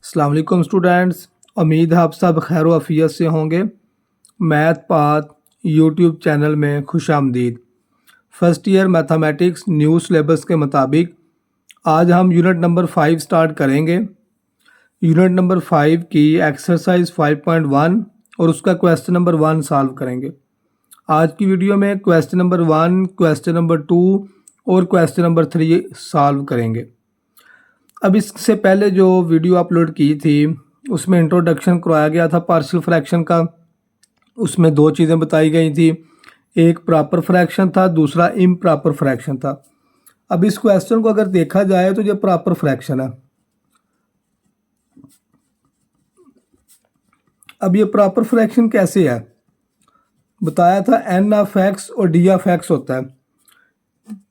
अस्सलाम वालेकुम स्टूडेंट्स। उम्मीद है आप सब खैर आफियत से होंगे। मैथ पाथ यूट्यूब चैनल में खुश आमदीद। First year mathematics new syllabus के मुताबिक आज हम यूनिट नंबर 5 स्टार्ट करेंगे। यूनिट नंबर 5 की एक्सरसाइज 5.1 और उसका क्वेश्चन नंबर 1 सॉल्व करेंगे। आज की वीडियो में क्वेश्चन नंबर 1, क्वेश्चन नंबर 2 और क्वेश्चन नंबर 3 सॉल्व करेंगे। अब इससे पहले जो वीडियो अपलोड की थी उसमें इंट्रोडक्शन करवाया गया था पार्शियल फ्रैक्शन का। उसमें दो चीज़ें बताई गई थी, एक प्रॉपर फ्रैक्शन था, दूसरा इम्प्रॉपर फ्रैक्शन था। अब इस क्वेश्चन को अगर देखा जाए तो ये प्रॉपर फ्रैक्शन है। अब ये प्रॉपर फ्रैक्शन कैसे है बताया था, एन ऑफ एक्स और डी ऑफ एक्स होता है,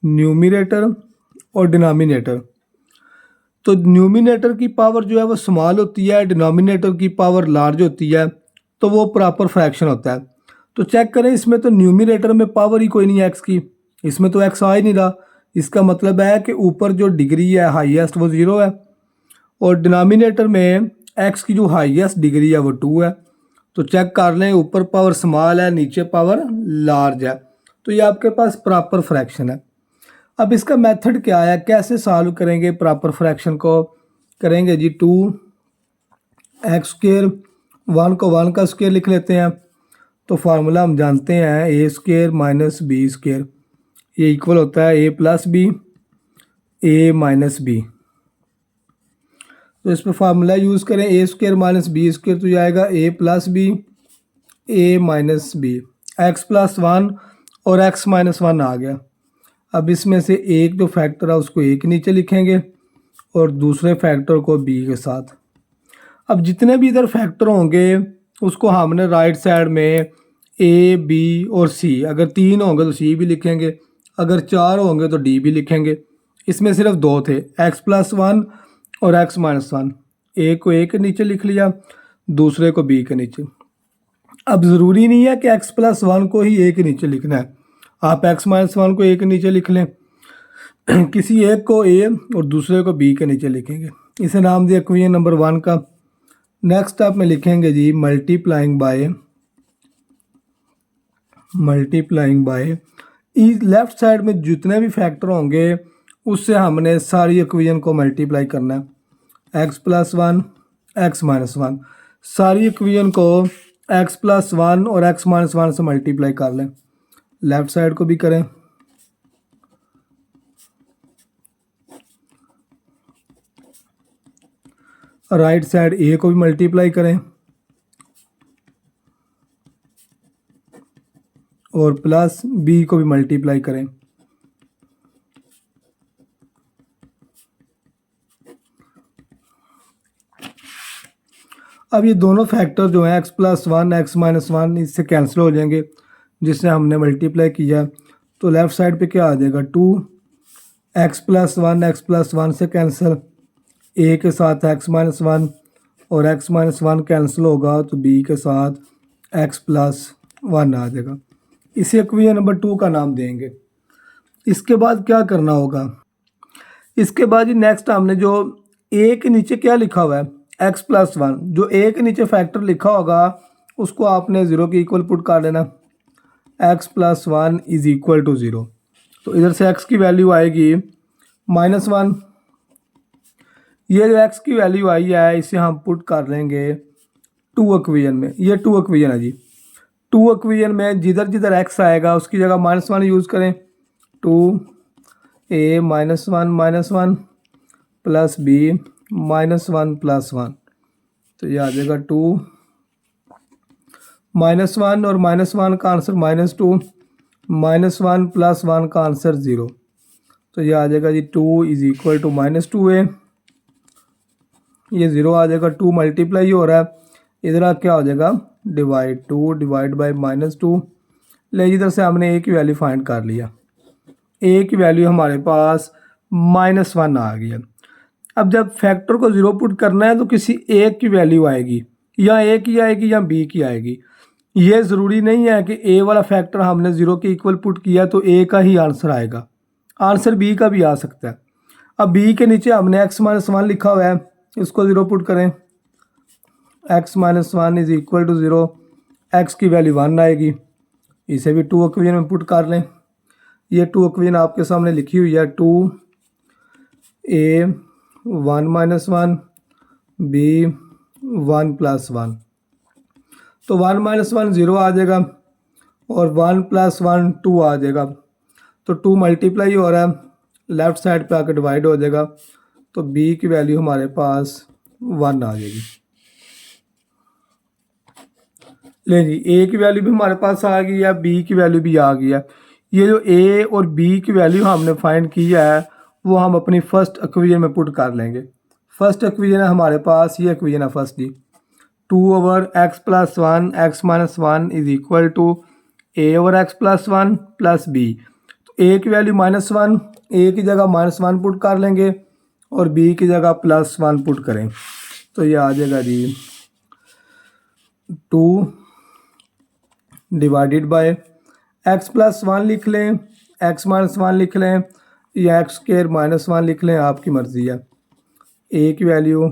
न्यूमिनेटर और डिनोमिनेटर। तो न्यूमिनेटर की पावर जो है वो स्मॉल होती है, डिनोमिनेटर की पावर लार्ज होती है, तो वो प्रॉपर फ्रैक्शन होता है। तो चेक करें, इसमें तो न्यूमिनेटर में पावर ही कोई नहीं है एक्स की, इसमें तो एक्स आ ही नहीं रहा। इसका मतलब है कि ऊपर जो डिग्री है हाईएस्ट वो 0 है और डिनोमिनेटर में एक्स की जो हाईएस्ट डिग्री है वो 2 है। तो चेक कर लें, ऊपर पावर स्मॉल है, नीचे पावर लार्ज है, तो ये आपके पास प्रॉपर फ्रैक्शन है। अब इसका मेथड क्या है, कैसे सॉल्व करेंगे प्रॉपर फ्रैक्शन को? करेंगे जी 2x², 1 को 1 का स्क्वायर लिख लेते हैं। तो फार्मूला हम जानते हैं a² माइनस b², ये इक्वल होता है a plus B, a minus B. तो इस पर फार्मूला यूज़ करें, a² माइनस b² तो जाएगा a plus B, a minus B, x plus 1 और x माइनस 1 आ गया। अब इसमें से एक जो फैक्टर है उसको a के नीचे लिखेंगे और दूसरे फैक्टर को b के साथ। अब जितने भी इधर फैक्टर होंगे उसको हमने राइट साइड में a, b और c, अगर 3 होंगे तो c भी लिखेंगे, अगर 4 होंगे तो d भी लिखेंगे। इसमें सिर्फ 2 थे, x प्लस 1 और x माइनस 1। a को a के नीचे लिख लिया, दूसरे को b के नीचे। अब ज़रूरी नहीं है कि x प्लस 1 को ही a के नीचे लिखना है, आप x माइनस 1 को a के नीचे लिख लें, किसी एक को a और दूसरे को b के नीचे लिखेंगे। इसे नाम दिया इक्वेशन नंबर 1 का। नेक्स्ट स्टेप में लिखेंगे जी मल्टीप्लाइंग बाय लेफ्ट साइड में जितने भी फैक्टर होंगे उससे हमने सारी इक्वेशन को मल्टीप्लाई करना है। x प्लस 1, x माइनस 1, सारी इक्वेशन को x प्लस 1 और x माइनस 1 से मल्टीप्लाई कर लें। लेफ्ट साइड को भी करें, राइट साइड a को भी मल्टीप्लाई करें और प्लस b को भी मल्टीप्लाई करें। अब ये दोनों फैक्टर जो हैं x प्लस 1, x माइनस 1, इससे कैंसिल हो जाएंगे जिससे हमने मल्टीप्लाई किया। तो लेफ़्ट साइड पे क्या आ जाएगा, 2x प्लस 1, x प्लस 1 से कैंसिल, a के साथ x माइनस 1 और x माइनस 1 कैंसिल होगा तो b के साथ x प्लस 1 आ जाएगा। इसे इक्वेशन नंबर 2 का नाम देंगे। इसके बाद क्या करना होगा, इसके बाद ही नेक्स्ट हमने जो a के नीचे क्या लिखा हुआ है x प्लस 1, जो a के नीचे फैक्टर लिखा होगा उसको आपने 0 के इक्वल पुट कर लेना, x plus 1 is equal to 0। तो इधर से x की वैल्यू आएगी -1। ये जो x की वैल्यू आई है इसे हम पुट कर लेंगे 2 इक्वेशन में। ये 2 इक्वेशन है जी, 2 इक्वेशन में जिधर जिधर x आएगा उसकी जगह -1 यूज़ करें। 2a minus 1 plus b -1 plus 1, तो ये आ जाएगा 2 -1 और -1 का आंसर -2, -1 प्लस 1 का आंसर 0। तो ये आ जाएगा जी 2 इज इक्वल टू -2a, ये 0 आ जाएगा। 2 मल्टीप्लाई हो रहा है, इधर आ क्या हो जाएगा डिवाइड, 2 डिवाइड बाई -2। ले इधर से हमने a की वैल्यू फाइंड कर लिया, a की वैल्यू हमारे पास -1 आ गया। अब जब फैक्टर को 0 पुट करना है तो किसी एक की वैल्यू आएगी, या a की आएगी या b की आएगी। ये ज़रूरी नहीं है कि a वाला फैक्टर हमने 0 के इक्वल पुट किया तो a का ही आंसर आएगा, आंसर b का भी आ सकता है। अब b के नीचे हमने x माइनस 1 लिखा हुआ है, इसको 0 पुट करें, x minus one is equal to 0, X की वैल्यू 1 आएगी। इसे भी 2 इक्वेशन में पुट कर लें। ये 2 इक्वेशन आपके सामने लिखी हुई है, 2a 1 minus one, b 1 plus one. तो 1 माइनस वन 0 आ जाएगा और 1 प्लस वन 2 आ जाएगा। तो 2 मल्टीप्लाई हो रहा है, लेफ्ट साइड पे आकर डिवाइड हो जाएगा। तो b की वैल्यू हमारे पास 1 आ जाएगी। ले जी, a की वैल्यू भी हमारे पास आ गई है, b की वैल्यू भी आ गई है। ये जो a और b की वैल्यू हमने फाइंड किया है वो हम अपनी फर्स्ट इक्वेशन में पुट कर लेंगे। फर्स्ट इक्वेशन है हमारे पास, ये इक्वेशन है फर्स्ट जी, 2/x plus one x minus one is equal to a/x plus one plus b। तो a की वैल्यू -1, a की जगह -1 पुट कर लेंगे और b की जगह +1 पुट करें। तो ये आ जाएगा जी 2 divided bye x plus one लिख लें, x माइनस वन लिख लें या एक्स स्क्वायर -1 लिख लें, आपकी मर्ज़ी है। a की वैल्यू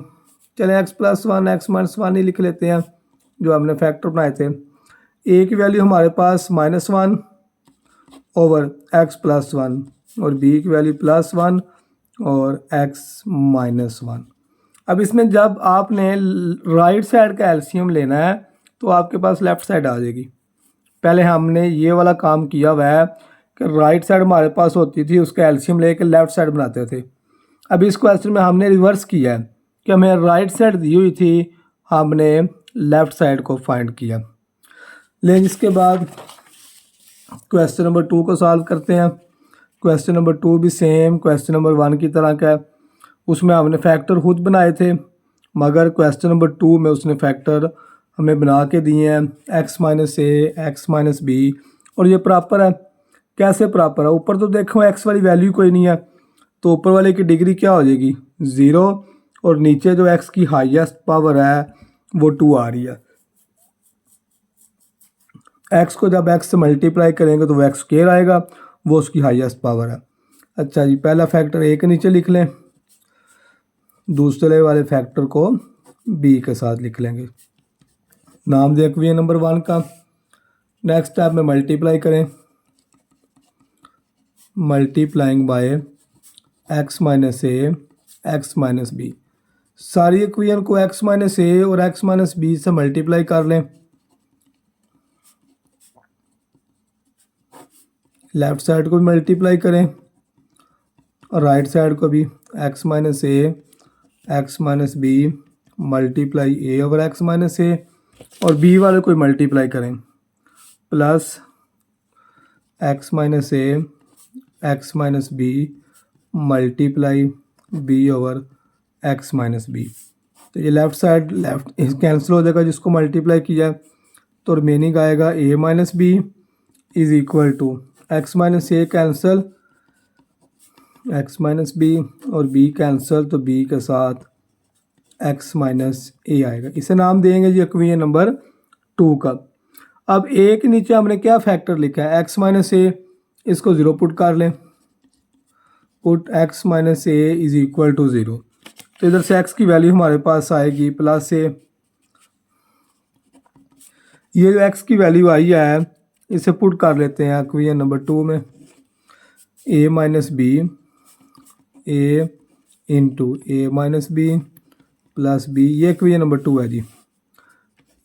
चलें x plus one x minus one ही लिख लेते हैं जो हमने फैक्टर बनाए थे। a की वैल्यू हमारे पास -1 ओवर x प्लस वन और b की वैल्यू +1 और x माइनस वन। अब इसमें जब आपने राइट साइड का एलसीएम लेना है तो आपके पास लेफ़्ट साइड आ जाएगी। पहले हमने ये वाला काम किया हुआ है कि राइट साइड हमारे पास होती थी, उसका एलसीएम लेकर लेफ़्ट साइड बनाते थे। अब इस क्वेश्चन में हमने रिवर्स किया है कि हमें राइट साइड दी हुई थी, हमने लेफ़्ट साइड को फाइंड किया। लेकिन इसके बाद क्वेश्चन नंबर 2 को सॉल्व करते हैं। क्वेश्चन नंबर 2 भी सेम क्वेश्चन नंबर 1 की तरह का है। उसमें हमने फैक्टर खुद बनाए थे, मगर क्वेश्चन नंबर 2 में उसने फैक्टर हमें बना के दिए हैं, x माइनस ए एक्स माइनस बी, और ये प्रॉपर है। कैसे प्रॉपर है? ऊपर तो देखो x वाली वैल्यू कोई नहीं है, तो ऊपर वाले की डिग्री क्या हो जाएगी 0, और नीचे जो x की हाईएस्ट पावर है वो 2 आ रही है। x को जब x से मल्टीप्लाई करेंगे तो वो x स्क्वायर आएगा, वो उसकी हाईएस्ट पावर है। अच्छा जी, पहला फैक्टर a के नीचे लिख लें, दूसरे वाले फैक्टर को b के साथ लिख लेंगे। नाम दें इक्वेशन नंबर 1 का। नेक्स्ट स्टेप में मल्टीप्लाई करें, multiplying by x minus A x minus B. सारी इक्वेशन को x माइनस ए और x माइनस बी से मल्टीप्लाई कर लें। लेफ्ट साइड को भी मल्टीप्लाई करें और राइट साइड को भी, x minus A x minus b multiply a over x minus ए, और b वाले को मल्टीप्लाई करें, प्लस x माइनस ए x minus b multiply b over x minus B. तो ये लेफ़्ट साइड कैंसिल हो जाएगा जिसको मल्टीप्लाई किया, तो रिमेनिंग आएगा a minus B is equal to X minus A cancel, X minus B और b कैंसल, तो b के साथ x माइनस ए आएगा। इसे नाम देंगे जी इक्वेशन नंबर 2 का। अब a के नीचे हमने क्या फैक्टर लिखा है, x माइनस ए, इसको 0 पुट कर लें, put x minus A is equal to 0। तो इधर से x की वैल्यू हमारे पास आएगी प्लस ए। ये जो x की वैल्यू आई है इसे पुट कर लेते हैं इक्वेशन नंबर 2 में, a minus B A into A minus B plus B, ये इक्वेशन नंबर 2 है जी,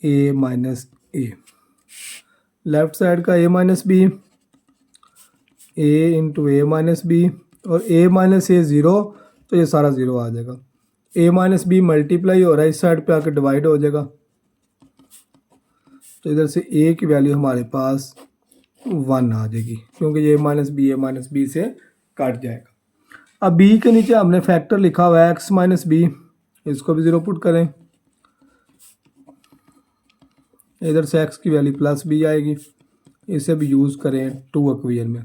a minus A. Left side का a minus B, a into A minus B, और a माइनस ए 0, तो ये सारा 0 आ जाएगा। a माइनस बी मल्टीप्लाई हो रहा है, इस साइड पे आकर डिवाइड हो जाएगा, तो इधर से a की वैल्यू हमारे पास 1 आ जाएगी, क्योंकि ये a माइनस बी से कट जाएगा। अब b के नीचे हमने फैक्टर लिखा हुआ है x माइनस बी, इसको भी 0 पुट करें, इधर से x की वैल्यू प्लस b आएगी। इसे भी यूज़ करें 2 इक्वेशन में।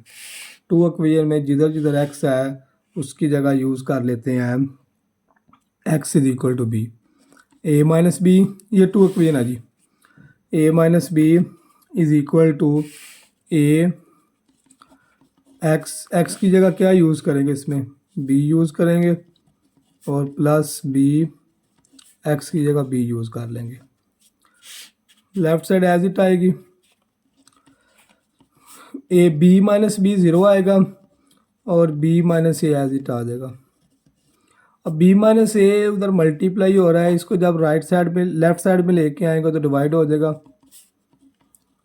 2 इक्वेशन में जिधर जिधर x है उसकी जगह यूज़ कर लेते हैं x is equal to B, a minus B, ये 2 इक्वेशन है जी, a minus B is equal to a, x की जगह क्या यूज़ करेंगे, इसमें b यूज़ करेंगे, और प्लस b एक्स की जगह बी यूज़ कर लेंगे। लेफ्ट साइड एज इट आएगी, a b minus b zero आएगा और b minus a as it आ जाएगा। अब बी माइनस ए उधर मल्टीप्लाई हो रहा है, इसको जब राइट साइड में लेफ्ट साइड में लेके आएंगे तो डिवाइड हो जाएगा।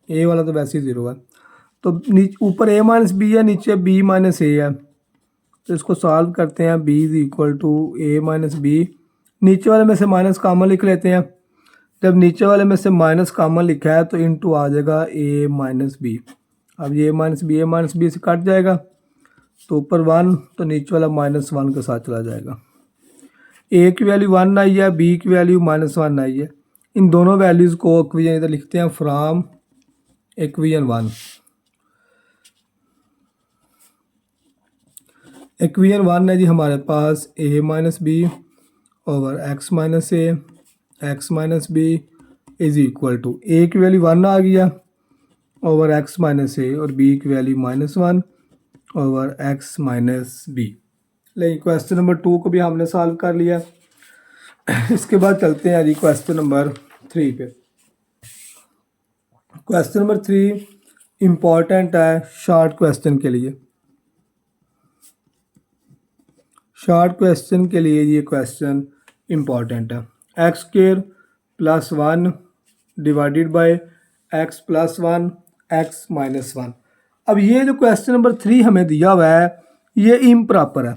ए वाला तो वैसे ही ज़ीरो है, तो ऊपर ए माइनस बी है, नीचे बी माइनस ए है, तो इसको सॉल्व करते हैं। B is equal to A minus B, नीचे वाले में से माइनस कॉमन लिख लेते हैं। जब नीचे वाले में से माइनस कॉमन लिखा है तो इनटू आ जाएगा ए माइनस बी। अब ये ए माइनस बी से कट जाएगा, तो ऊपर 1 तो नीचे वाला -1 के साथ चला जाएगा। ए की वैल्यू 1 आई है, बी की वैल्यू -1 आई है। इन दोनों वैल्यूज़ को इक्वेशन इधर लिखते हैं फ्रॉम इक्वेशन 1। इक्वेशन 1 है जी हमारे पास a minus b over x minus A x minus B is equal to a की वैल्यू 1 आ गया ओवर एक्स माइनस ए और बी की value -1 over x minus B. लेकिन क्वेश्चन नंबर 2 को भी हमने सॉल्व कर लिया। इसके बाद चलते हैं जी क्वेश्चन नंबर 3 पे। क्वेश्चन नंबर 3 इम्पॉर्टेंट है शॉर्ट क्वेश्चन के लिए। शॉर्ट क्वेश्चन के लिए ये क्वेश्चन इम्पॉर्टेंट है। X square plus 1 divided by x plus 1 x minus 1। अब ये जो क्वेश्चन नंबर 3 हमें दिया हुआ है ये इम्प्रॉपर है।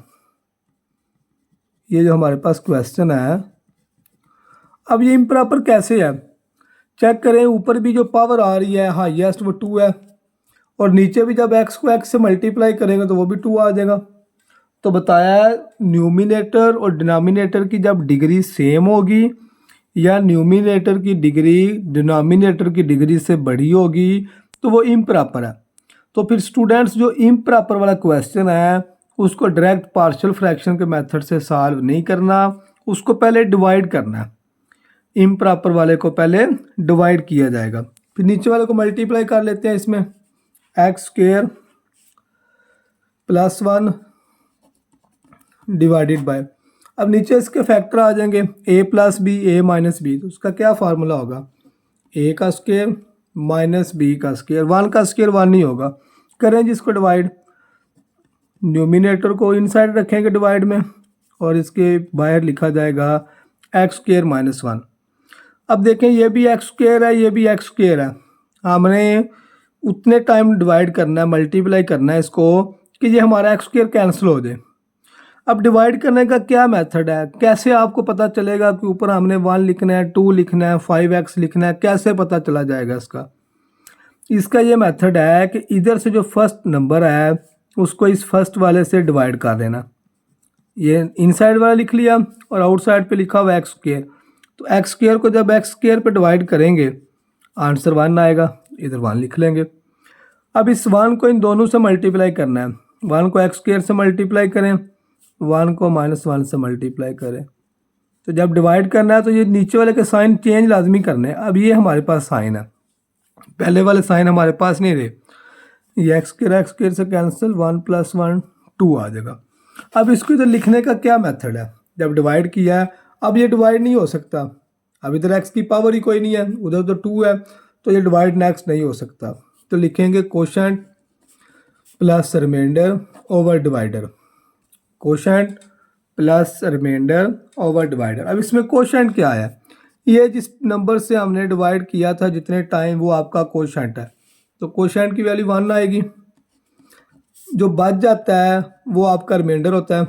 ये जो हमारे पास क्वेश्चन है, अब ये इम्प्रॉपर कैसे है चेक करें। ऊपर भी जो पावर आ रही है हाईएस्ट वो 2 है और नीचे भी जब एक्स को एक्स से मल्टीप्लाई करेंगे तो वो भी 2 आ जाएगा। तो बताया है न्यूमिनेटर और डिनोमिनेटर की जब डिग्री सेम होगी या न्यूमिनेटर की डिग्री डिनोमिनेटर की डिग्री से बड़ी होगी तो वो इम्प्रॉपर है। तो फिर स्टूडेंट्स जो इम्प्रॉपर वाला क्वेश्चन है उसको डायरेक्ट पार्शियल फ्रैक्शन के मेथड से सॉल्व नहीं करना, उसको पहले डिवाइड करना है। इम्प्रॉपर वाले को पहले डिवाइड किया जाएगा, फिर नीचे वाले को मल्टीप्लाई कर लेते हैं। इसमें X square plus 1 divided by, अब नीचे इसके फैक्टर आ जाएंगे a plus B A minus B. तो उसका क्या फार्मूला होगा, a का स्क्वायर माइनस बी का स्क्वायर। 1 का स्क्वायर 1 नहीं होगा। करें जिसको डिवाइड, न्यूमिनेटर को इनसाइड रखेंगे डिवाइड में और इसके बाहर लिखा जाएगा एक्स स्क्वायर माइनस 1। अब देखें ये भी एक्स स्क्वायर है, ये भी एक्स स्क्वायर है। हमने उतने टाइम डिवाइड करना है, मल्टीप्लाई करना है इसको कि ये हमारा एक्स स्क्वायर कैंसिल हो जाए। अब डिवाइड करने का क्या मेथड है, कैसे आपको पता चलेगा कि ऊपर हमने 1 लिखना है, 2 लिखना है, 5x लिखना है, कैसे पता चला जाएगा इसका ये मेथड है कि इधर से जो फर्स्ट नंबर है उसको इस फर्स्ट वाले से डिवाइड कर देना। ये इनसाइड वाला लिख लिया और आउटसाइड पे लिखा हुआ एक्स स्क्वायर। तो एक्स स्क्वायर को जब एक्स स्क्वायर पे डिवाइड करेंगे आंसर 1 आएगा, इधर 1 लिख लेंगे। अब इस 1 को इन दोनों से मल्टीप्लाई करना है। 1 को एक्स स्क्वायर से मल्टीप्लाई करें, 1 को -1 से मल्टीप्लाई करें। तो जब डिवाइड करना है तो ये नीचे वाले के साइन चेंज लाजमी करने हैं। अब ये हमारे पास साइन है, पहले वाले साइन हमारे पास नहीं रहे। ये एक्स स्क्वायर से कैंसिल, 1 + 1 2 आ जाएगा। अब इसको इधर लिखने का क्या मेथड है, जब डिवाइड किया है अब ये डिवाइड नहीं हो सकता। अब इधर एक्स की पावर ही कोई नहीं है, उधर तो 2 है, तो ये डिवाइड नेक्स्ट नहीं हो सकता। तो लिखेंगे quotient plus remainder over divider, quotient plus remainder over divider. अब इसमें कोशेंट क्या है, ये जिस नंबर से हमने डिवाइड किया था जितने टाइम वो आपका कोशेंट है। तो कोशेंट की वैल्यू 1 आएगी, जो बच जाता है वो आपका रिमाइंडर होता है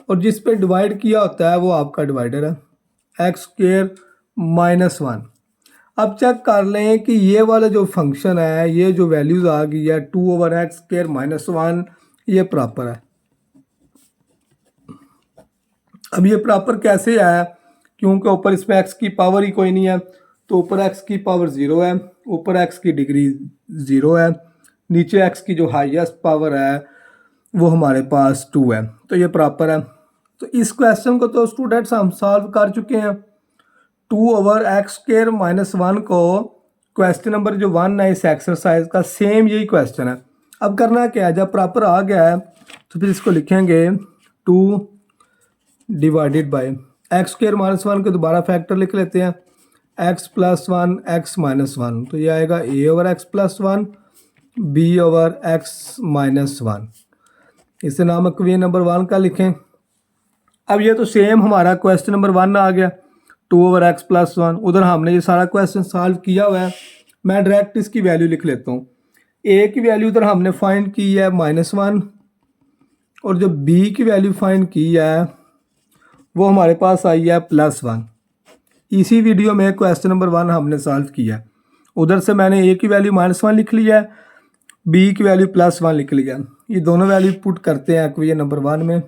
और जिस पे डिवाइड किया होता है वो आपका डिवाइडर है एक्स स्क्वायर -1। अब चेक कर लें कि ये वाला जो फंक्शन है, ये जो वैल्यूज़ आ गई है 2/x² -1, ये प्रॉपर है। अब ये प्रॉपर कैसे आया, क्योंकि ऊपर इसमें एक्स की पावर ही कोई नहीं है, तो ऊपर एक्स की पावर 0 है, ऊपर एक्स की डिग्री 0 है, नीचे एक्स की जो हाईएस्ट पावर है वो हमारे पास 2 है, तो ये प्रॉपर है। तो इस क्वेश्चन को तो स्टूडेंट्स हम सॉल्व कर चुके हैं। 2/x² -1 को क्वेश्चन नंबर जो 1 है इस एक्सरसाइज का सेम यही क्वेश्चन है। अब करना क्या है, जब प्रॉपर आ गया है तो फिर इसको लिखेंगे 2 divided by x square minus one के दोबारा फैक्टर लिख लेते हैं, x plus one x minus one, तो ये आएगा a over x plus one b over x minus one. इसे नाम इक्वेशन नंबर 1 का लिखें। अब ये तो सेम हमारा क्वेश्चन नंबर 1 आ गया, 2 ओवर एक्स प्लस वन। उधर हमने ये सारा क्वेश्चन सॉल्व किया हुआ है। मैं डायरेक्ट इसकी वैल्यू लिख लेता हूँ। ए की वैल्यू उधर हमने फाइंड की है -1, और जो बी की वैल्यू फाइंड की है वो हमारे पास आई है +1। इसी वीडियो में क्वेश्चन नंबर 1 हमने सॉल्व किया है। उधर से मैंने ए की वैल्यू -1 लिख लिया है, बी की वैल्यू +1 लिख लिया। ये दोनों वैल्यू पुट करते हैं इक्वेशन नंबर 1 में।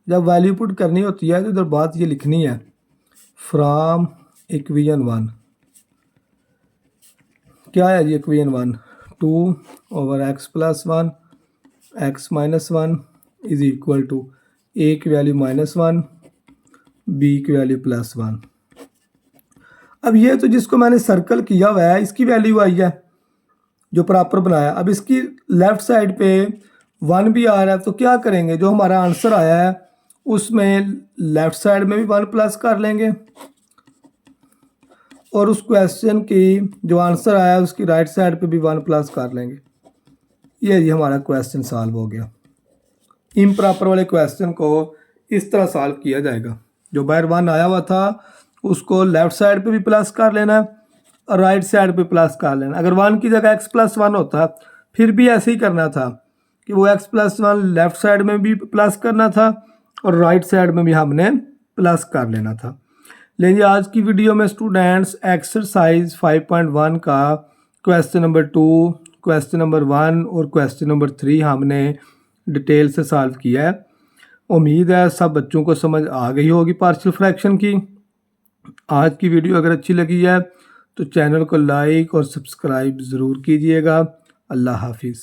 जब वैल्यू पुट करनी होती है तो इधर बात ये लिखनी है, फ्रॉम इक्वेशन 1 क्या है जी equation 1, 2 over x plus one x minus one is equal to a की वैल्यू -1 बी की वैल्यू +1। अब ये तो जिसको मैंने सर्कल किया हुआ है इसकी वैल्यू आई है जो प्रॉपर बनाया। अब इसकी लेफ़्ट साइड पे 1 भी आ रहा है, तो क्या करेंगे, जो हमारा आंसर आया है उसमें लेफ़्ट साइड में भी 1 प्लस कर लेंगे, और उस क्वेश्चन की जो आंसर आया है उसकी राइट साइड पे भी 1 प्लस कर लेंगे। ये हमारा क्वेश्चन सॉल्व हो गया। इम्प्रॉपर वाले क्वेश्चन को इस तरह सॉल्व किया जाएगा। जो बाहर 1 आया हुआ था उसको लेफ़्ट साइड पे भी प्लस कर लेना है और राइट साइड पे प्लस कर लेना। अगर 1 की जगह x + 1 होता फिर भी ऐसे ही करना था कि वो x + 1 लेफ़्ट साइड में भी प्लस करना था और राइट साइड में भी हमने प्लस कर लेना था। लेकिन आज की वीडियो में स्टूडेंट्स एक्सरसाइज 5.1 का क्वेश्चन नंबर 2, क्वेश्चन नंबर 1 और क्वेश्चन नंबर 3 हमने डिटेल से सॉल्व किया है। उम्मीद है सब बच्चों को समझ आ गई होगी पार्शियल फ्रैक्शन की। आज की वीडियो अगर अच्छी लगी है तो चैनल को लाइक और सब्सक्राइब ज़रूर कीजिएगा। अल्लाह हाफिज़।